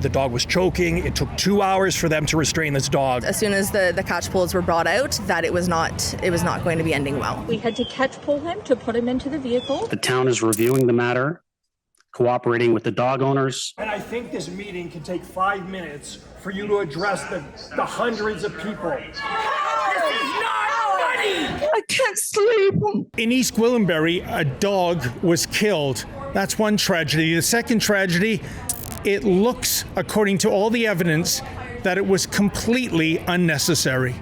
The dog was choking. It took 2 hours for them to restrain this dog. As soon as the catch pulls were brought out, that it was not going to be ending well. We had to catch pull him to put him into the vehicle. The town is reviewing the matter, cooperating with the dog owners. And I think this meeting can take 5 minutes for you to address the hundreds of people. This is not funny! I can't sleep. In East Gwillimbury, a dog was killed. That's one tragedy. The second tragedy, it looks, according to all the evidence, that it was completely unnecessary.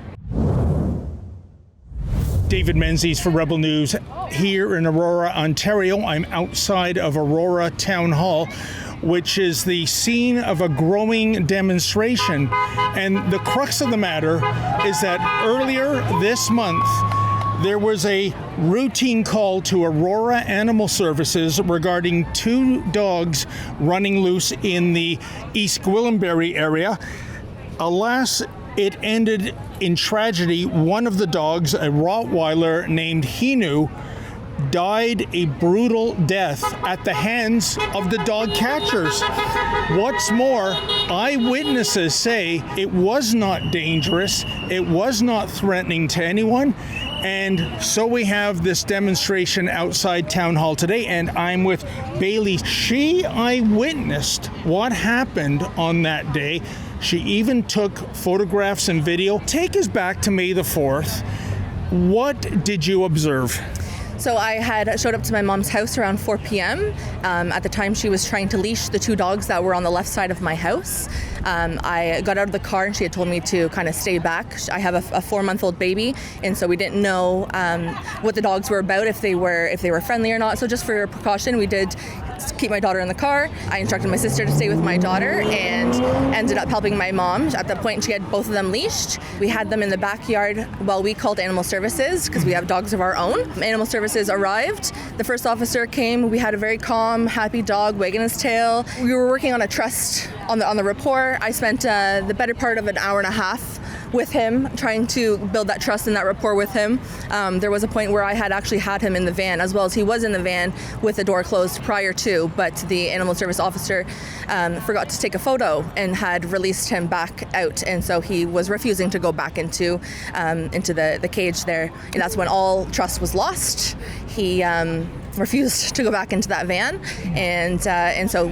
David Menzies for Rebel News here in Aurora, Ontario. I'm outside of Aurora Town Hall, which is the scene of a growing demonstration. And the crux of the matter is that earlier this month, there was a routine call to Aurora Animal Services regarding 2 dogs running loose in the East Gwillimbury area. Alas, it ended in tragedy. One of the dogs, a Rottweiler named Hinu, died a brutal death at the hands of the dog catchers. What's more, eyewitnesses say it was not dangerous, it was not threatening to anyone, and so we have this demonstration outside Town Hall today, and I'm with Bailey. She eyewitnessed what happened on that day. She even took photographs and video. Take us back to May the 4th. What did you observe? So I had showed up to my mom's house around 4 p.m. At the time, she was trying to leash the 2 dogs that were on the left side of my house. I got out of the car and she had told me to kind of stay back. I have a 4-month-old baby, and so we didn't know what the dogs were about, if they were friendly or not. So just for precaution, we did keep my daughter in the car. I instructed my sister to stay with my daughter and ended up helping my mom. At that point, she had both of them leashed. We had them in the backyard while we called Animal Services because we have dogs of our own. Animal Services arrived. The first officer came. We had a very calm, happy dog wagging his tail. We were working on a trust on the rapport. I spent the better part of an hour and a half with him, trying to build that trust and that rapport with him. There was a point where I had actually had him in the van, as well as he was in the van with the door closed prior to, but the animal service officer forgot to take a photo and had released him back out, and so he was refusing to go back into the cage there, and that's when all trust was lost. He refused to go back into that van, and so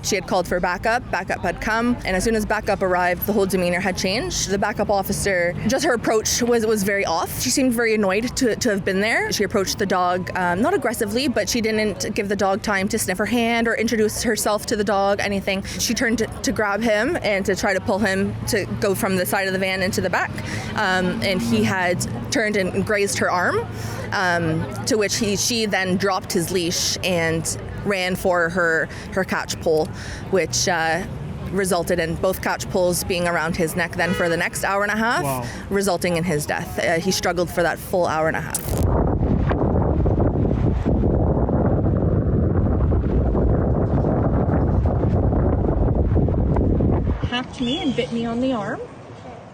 she had called for backup had come, and as soon as backup arrived, the whole demeanor had changed. The backup officer, just her approach was very off. She seemed very annoyed to have been there. She approached the dog, not aggressively, but she didn't give the dog time to sniff her hand or introduce herself to the dog, anything. She turned to grab him and to try to pull him to go from the side of the van into the back, and he had turned and grazed her arm, to which she then dropped his leash and ran for her catch pole, which resulted in both catch poles being around his neck then for the next hour and a half, Wow. resulting in his death. He struggled for that full hour and a half. Hacked me and bit me on the arm.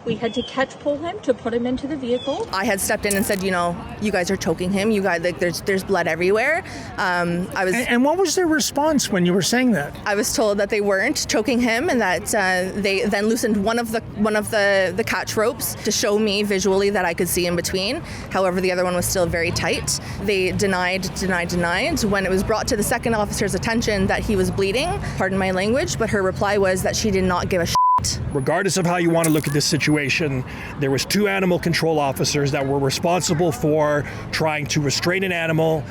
We had to catch pull him to put him into the vehicle. I had stepped in and said, you guys are choking him. You guys, there's blood everywhere. And what was their response when you were saying that? I was told that they weren't choking him, and that they then loosened one of the catch ropes to show me visually that I could see in between. However, the other one was still very tight. They denied. When it was brought to the second officer's attention that he was bleeding, pardon my language, but her reply was that she did not give a shit. Regardless of how you want to look at this situation, there was 2 animal control officers that were responsible for trying to restrain an animal,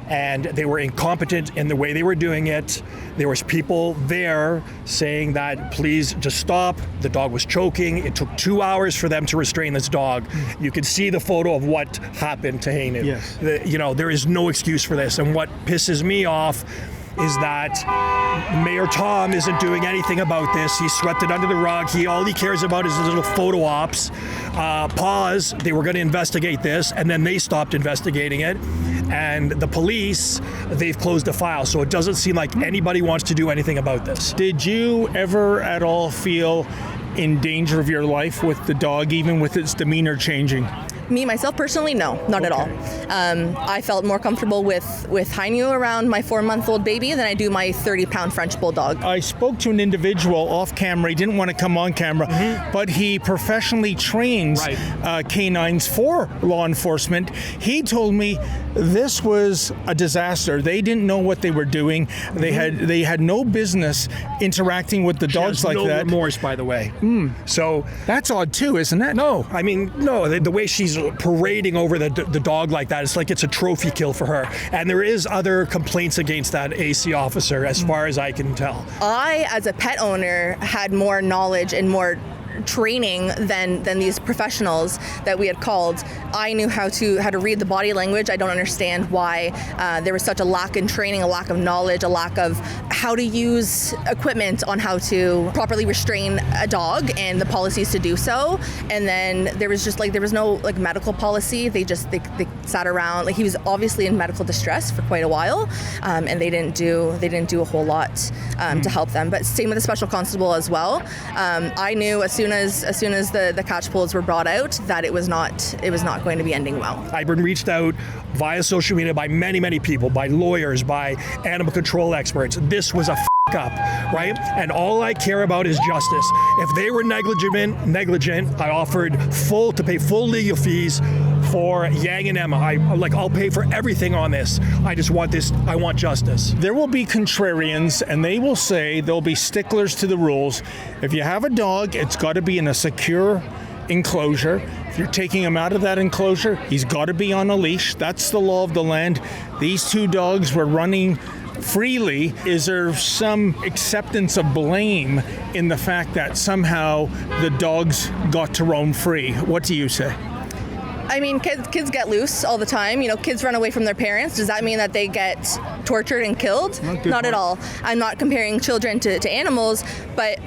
and they were incompetent in the way they were doing it. There was people there saying that, please just stop. The dog was choking. It took 2 hours for them to restrain this dog. You can see the photo of what happened to Hainu. Yes. There is no excuse for this. And what pisses me off is that Mayor Tom isn't doing anything about this. He swept it under the rug. All he cares about is his little photo ops. They were going to investigate this, and then they stopped investigating it. And the police, they've closed the file. So it doesn't seem like anybody wants to do anything about this. Did you ever at all feel in danger of your life with the dog, even with its demeanor changing? Me, myself, personally, no, not at all. I felt more comfortable with Hainu around my 4-month-old baby than I do my 30-pound French bulldog. I spoke to an individual off camera. He didn't want to come on camera, but he professionally trains canines for law enforcement. He told me this was a disaster. They didn't know what they were doing. They had no business interacting with the dogs like that. No remorse, by the way. So that's odd too, isn't it? No, I mean, no. The way she's parading over the dog like that, it's like it's a trophy kill for her. And there is other complaints against that AC officer, as far as I can tell. I, as a pet owner, had more knowledge and more training than these professionals that we had called. I knew how to read the body language. I don't understand why there was such a lack in training, a lack of knowledge, a lack of how to use equipment on how to properly restrain a dog and the policies to do so. And then there was no like medical policy. They sat around. Like, he was obviously in medical distress for quite a while, and they didn't do a whole lot to help them. But same with the special constable as well. I knew as soon as the catch polls were brought out that it was not going to be ending well. I've been reached out via social media by many people, by lawyers, by animal control experts. This was a up, right? And all I care about is justice. If they were negligent, I offered to pay full legal fees for Yang and Emma. I'll pay for everything on this. I just want this. I want justice. There will be contrarians, and they will say they'll be sticklers to the rules. If you have a dog, it's got to be in a secure enclosure. If you're taking him out of that enclosure, he's got to be on a leash. That's the law of the land. These two dogs were running freely. Is there some acceptance of blame in the fact that somehow the dogs got to roam free? What do you say? I mean, kids get loose all the time. You know, kids run away from their parents. Does that mean that they get tortured and killed? Not at all. I'm not comparing children to animals, but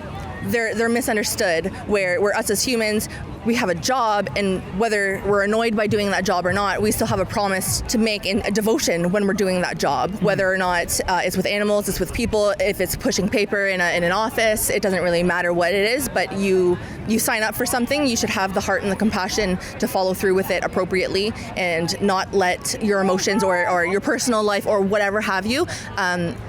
they're misunderstood, where us as humans, we have a job, and whether we're annoyed by doing that job or not, we still have a promise to make in a devotion when we're doing that job. Whether or not it's with animals, it's with people, if it's pushing paper in an office, it doesn't really matter what it is, but you sign up for something, you should have the heart and the compassion to follow through with it appropriately and not let your emotions or your personal life or whatever have you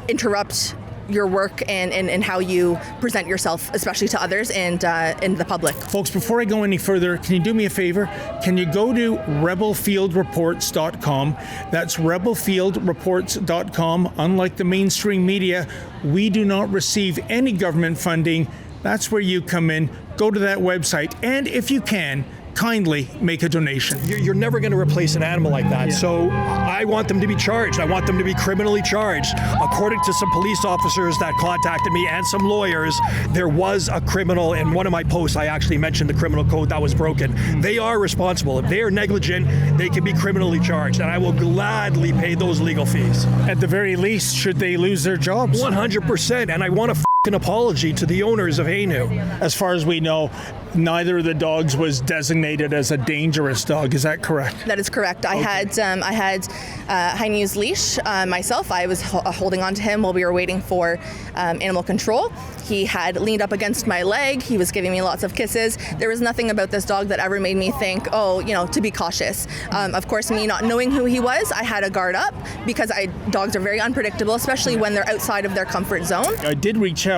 interrupt your work and how you present yourself, especially to others and the public. Folks, before I go any further, can you do me a favor? Can you go to rebelfieldreports.com? That's rebelfieldreports.com. Unlike the mainstream media, we do not receive any government funding. That's where you come in. Go to that website, and if you can, kindly make a donation. You're never going to replace an animal like that. Yeah. So I want them to be charged. I want them to be criminally charged. According to some police officers that contacted me and some lawyers, there was a criminal. In one of my posts, I actually mentioned the criminal code that was broken. They are responsible. If they are negligent, they can be criminally charged, and I will gladly pay those legal fees. At the very least, should they lose their jobs? 100%, and I want a an apology to the owners of Hainu. As far as we know, neither of the dogs was designated as a dangerous dog. Is that correct? That is correct. Okay. I had Hainu's leash myself. I was holding on to him while we were waiting for animal control. He had leaned up against my leg. He was giving me lots of kisses. There was nothing about this dog that ever made me think, to be cautious. Of course, me not knowing who he was, I had a guard up because dogs are very unpredictable, especially when they're outside of their comfort zone. I did reach out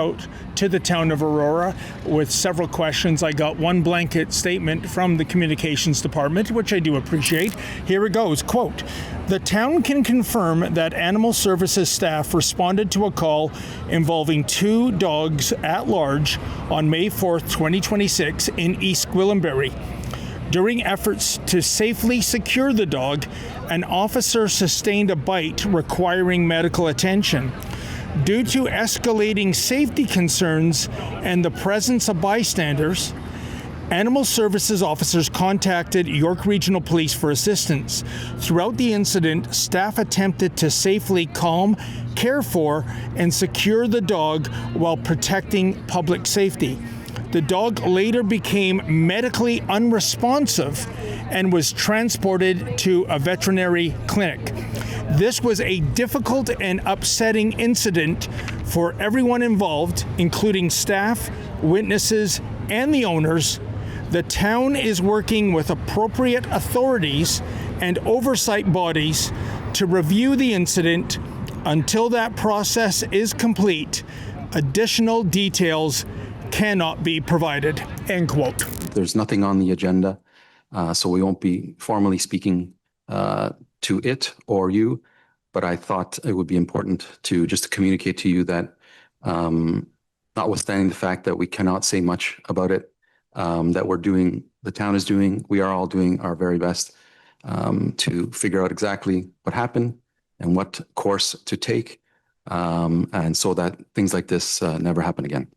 to the town of Aurora with several questions. I got one blanket statement from the communications department, which I do appreciate. Here it goes, quote, "The town can confirm that animal services staff responded to a call involving 2 dogs at large on May 4th, 2026 in East Gwillimbury. During efforts to safely secure the dog, an officer sustained a bite requiring medical attention. Due to escalating safety concerns and the presence of bystanders, Animal Services officers contacted York Regional Police for assistance. Throughout the incident, staff attempted to safely calm, care for, and secure the dog while protecting public safety. The dog later became medically unresponsive and was transported to a veterinary clinic. This was a difficult and upsetting incident for everyone involved, including staff, witnesses, and the owners. The town is working with appropriate authorities and oversight bodies to review the incident. Until that process is complete, additional details cannot be provided, end quote. There's nothing on the agenda, so we won't be formally speaking to it or you, but I thought it would be important to just to communicate to you that notwithstanding the fact that we cannot say much about it, that the town is doing, we are all doing our very best to figure out exactly what happened and what course to take, and so that things like this never happen again.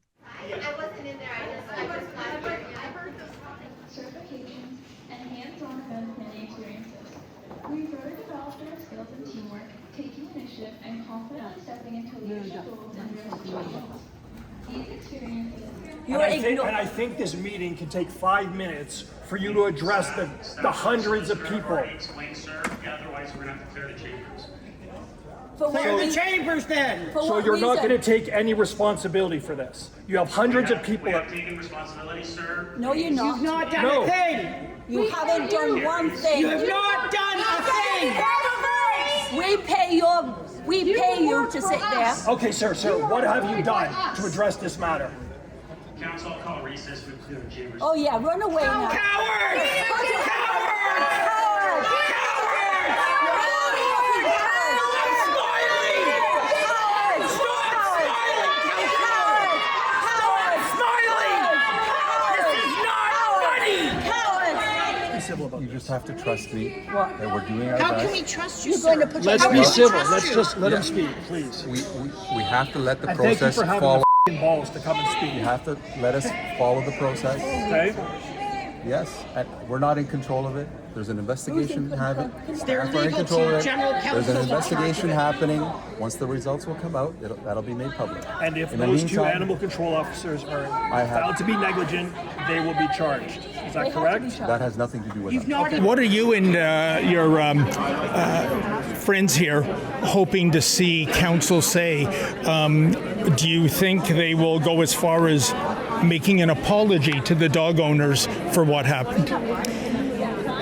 Certifications and hands-on event experiences. We further developed our skills in teamwork, taking initiative, and confidently stepping into leadership roles and responsibilities. These experiences. And I think this meeting can take 5 minutes for you to address the hundreds of people. Explain, sir. Otherwise, we're going to have to clear the chambers. Clear the chambers then. So you're not going to take any responsibility for this. You have hundreds of people. We have taken responsibility, sir. No, you're not. You've not done No. a thing. You haven't done one thing. You have not done a thing. We pay you to sit there. Okay, sir, what have you done to address this matter? Council, I'll call recess. We clear the chambers. Oh yeah, run away now. Coward! You just have to trust me that we're doing our How best. can we trust you, You're going to sir? put Let's your be house- civil. Let's just let him speak, please. We have to let the And thank you process for having follow. the balls to come and speak. You have to let us follow the process. Okay? Yes, and we're not in control of it. There's an investigation happening. They're Staff are in legal control of to it. general There's counsel an to investigation track happening. Once the results will come out, that'll be made public. And if In the those two meantime, animal control officers are have- found to be negligent, they will be charged. Is that correct? that has nothing to do with us. You've not What are you and your friends here hoping to see council say? Do you think they will go as far as making an apology to the dog owners for what happened?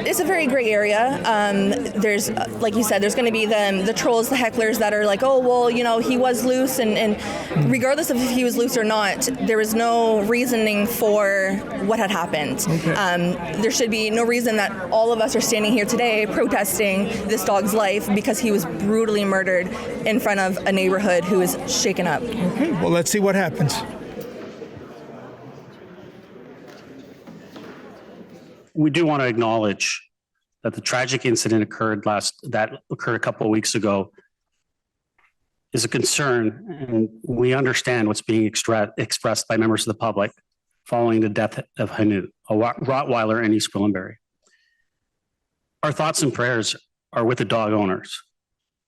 It's a very gray area. There's, like you said, there's going to be the trolls, the hecklers that are like, oh, well, you know, he was loose. And regardless of if he was loose or not, there was no reasoning for what had happened. There should be no reason that all of us are standing here today protesting this dog's life because he was brutally murdered in front of a neighborhood who is shaken up. Okay, well, let's see what happens. We do want to acknowledge that the tragic incident occurred a couple of weeks ago is a concern, and we understand what's being expressed by members of the public following the death of Hanu, a Rottweiler in East Gwillimbury. Our thoughts and prayers are with the dog owners,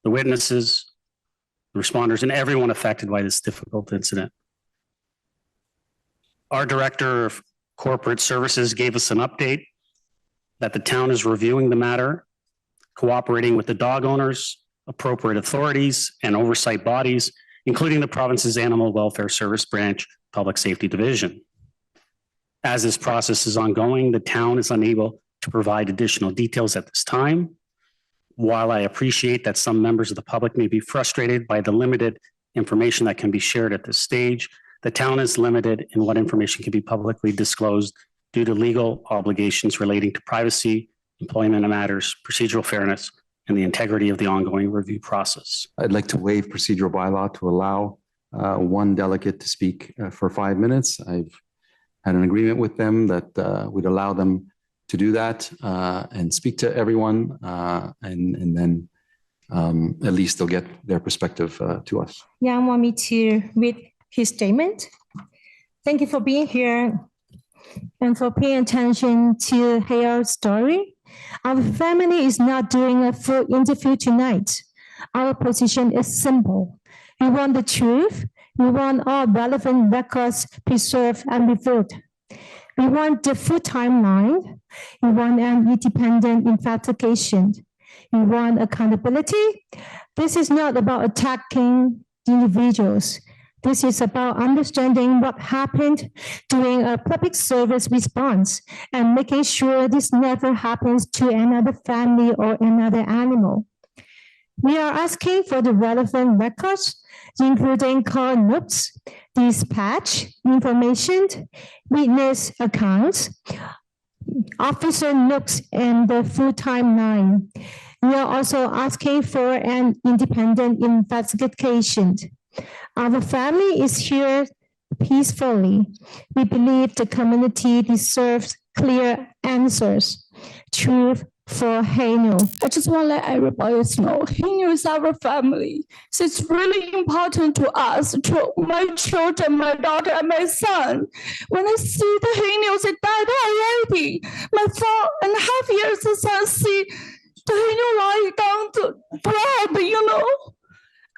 the witnesses, the responders, and everyone affected by this difficult incident. Our Director of Corporate Services gave us an update that the town is reviewing the matter, cooperating with the dog owners, appropriate authorities, and oversight bodies, including the province's Animal Welfare Service Branch Public Safety Division. As this process is ongoing, the town is unable to provide additional details at this time. While I appreciate that some members of the public may be frustrated by the limited information that can be shared at this stage, the town is limited in what information can be publicly disclosed due to legal obligations relating to privacy, employment matters, procedural fairness, and the integrity of the ongoing review process. I'd like to waive procedural bylaw to allow one delegate to speak for 5 minutes. I've had an agreement with them that we'd allow them to do that and speak to everyone, and then at least they'll get their perspective to us. Jan want me to read his statement. Thank you for being here and for paying attention to Harold's story. Our family is not doing a full interview tonight. Our position is simple. We want the truth. We want all relevant records preserved and reviewed. We want the full timeline. We want an independent investigation. We want accountability. This is not about attacking individuals. This is about understanding what happened during a public service response and making sure this never happens to another family or another animal. We are asking for the relevant records, including call notes, dispatch information, witness accounts, officer notes, and the full timeline. We are also asking for an independent investigation. Our family is here peacefully. We believe the community deserves clear answers. Truth for Haino. I just want to let everybody know, Haino is our family. So it's really important to us, to my children, my daughter, and my son. When I see the Hainos, they died already. My 4.5 years son see the Haino lying down to blood,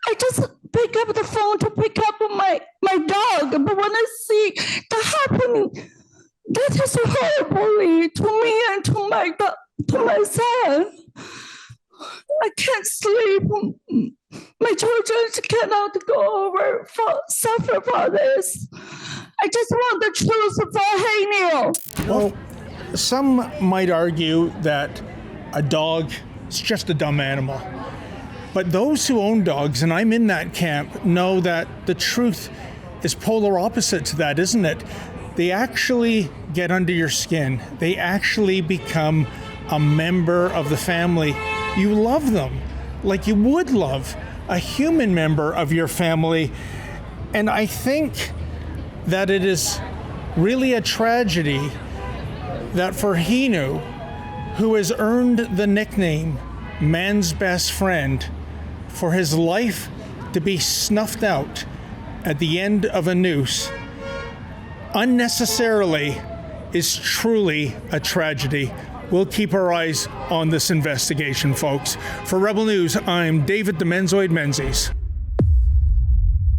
I just pick up the phone to pick up my dog. But when I see that happening, that is horrible to me and to my son. I can't sleep. My children cannot go over suffer for this. I just want the truth for Haino. Well, some might argue that a dog is just a dumb animal. But those who own dogs, and I'm in that camp, know that the truth is polar opposite to that, isn't it? They actually get under your skin. They actually become a member of the family. You love them like you would love a human member of your family. And I think that it is really a tragedy that for Hinu, who has earned the nickname man's best friend, for his life to be snuffed out at the end of a noose unnecessarily is truly a tragedy. We'll keep our eyes on this investigation, folks. For Rebel News, I'm David the Menzoid Menzies.